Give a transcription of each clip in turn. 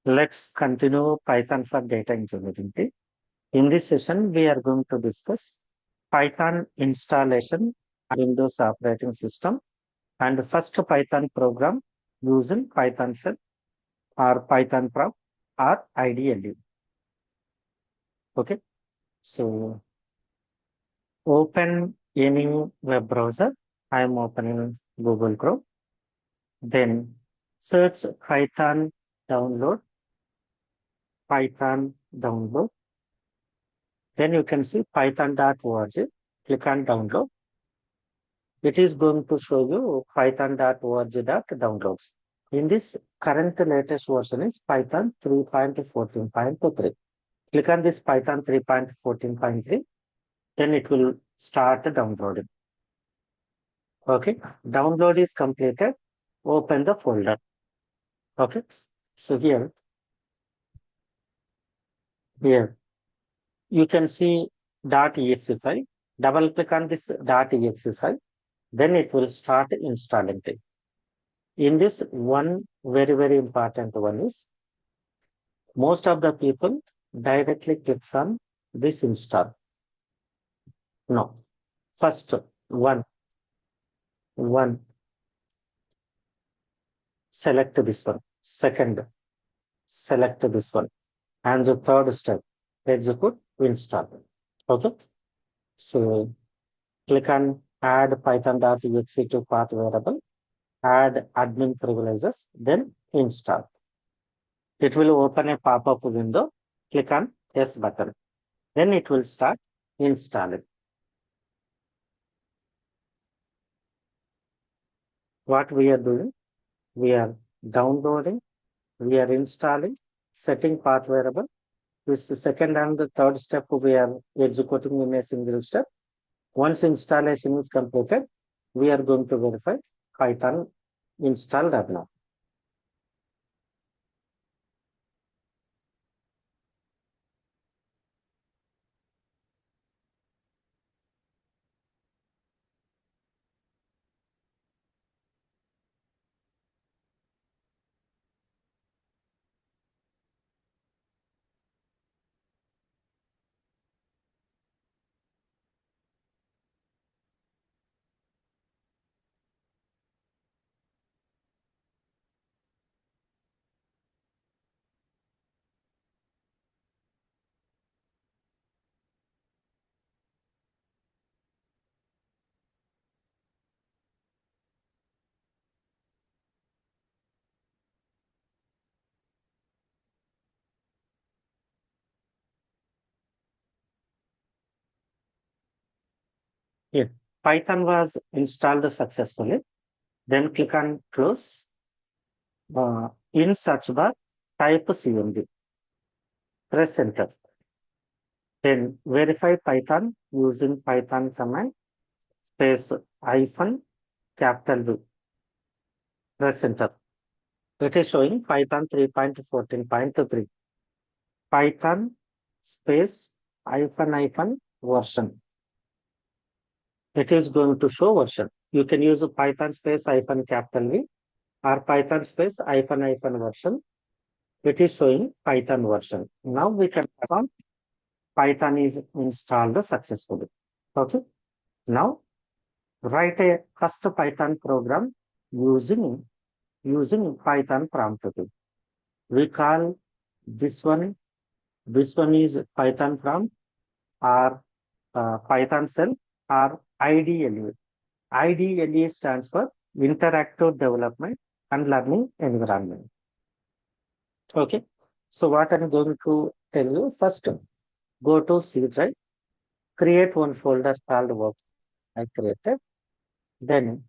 Let's continue Python for data engineering. In this session, we are going to discuss Python installation on Windows operating system and first Python program using Python shell or Python prompt or IDLE. Okay, so open any web browser. I am opening Google Chrome. Then search Python download. Python download. Then you can see python.org. Click on download. It is going to show you python.org.downloads. In this current latest version is Python 3.14.3. Click on this Python 3.14.3. Then it will start downloading. Okay. Download is completed. Open the folder. Okay. So here you can see .exe file. Double click on this .exe file. Then it will start installing it. In this one very important one is most of the people directly clicks on this install. No. First one. Select this one. Second, select this one. And the third step, execute, install. Okay. So click on add python.exe to path variable, add admin privileges, then install. It will open a pop-up window. Click on yes button. Then it will start installing. What we are doing, we are downloading, we are installing, setting path variable. This second and the third step we are executing in a single step. Once installation is completed, we are going to verify Python installed or not. Here, Python was installed successfully. Then click on close. In search bar, type CMD. Press enter. Then verify Python using Python command space hyphen capital V. Press enter. It is showing Python 3.14.3. Python space hyphen version. It is going to show version. You can use a Python space hyphen capital V or Python space hyphen version. It is showing Python version. Now we can confirm Python is installed successfully. Okay. Now write a first Python program using Python prompt. We call this one is Python prompt or Python shell or IDLE. IDLE stands for Interactive Development and Learning Environment. Okay. So what I'm going to tell you, first go to C drive, create one folder called work I created. Then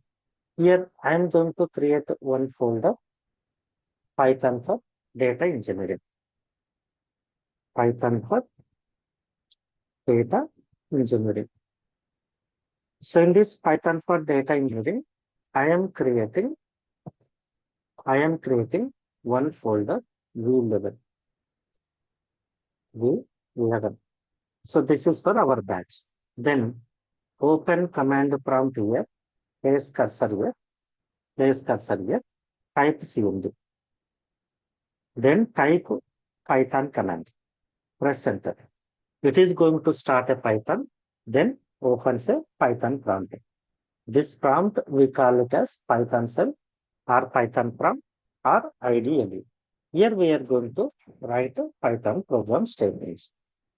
here I am going to create one folder Python for data engineering. Python for data engineering. So in this Python for data engineering, I am creating one folder V11. V11. So this is for our batch. Then open command prompt here, place cursor here, type CMD. Then type Python command. Press enter. It is going to start a Python, then opens a Python prompt. This prompt we call it as Python shell or Python prompt or IDLE. Here we are going to write a Python program statements.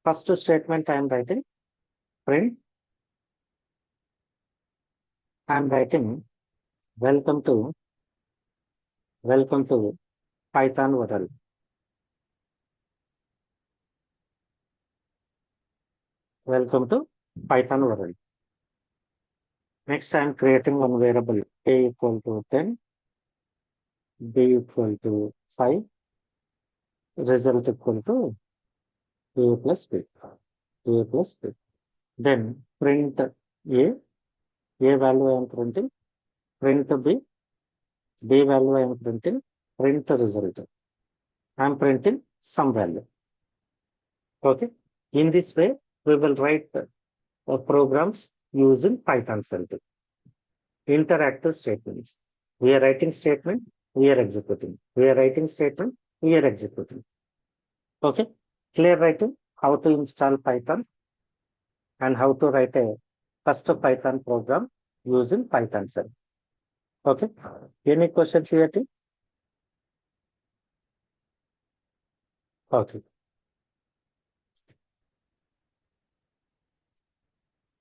First statement I am writing print. I am writing welcome to Python world. Welcome to Python world. Next, I am creating one variable a equal to 10, b equal to 5, result equal to a plus b, a plus b. Then print a value I am printing, print b value I am printing, print the result. I am printing some value. Okay. In this way, we will write programs using Python shell. Interactive statements. We are writing statement, we are executing. We are writing statement, we are executing. Okay. Clear writing, how to install Python and how to write a first Python program using Python shell. Okay. Any questions here? Okay.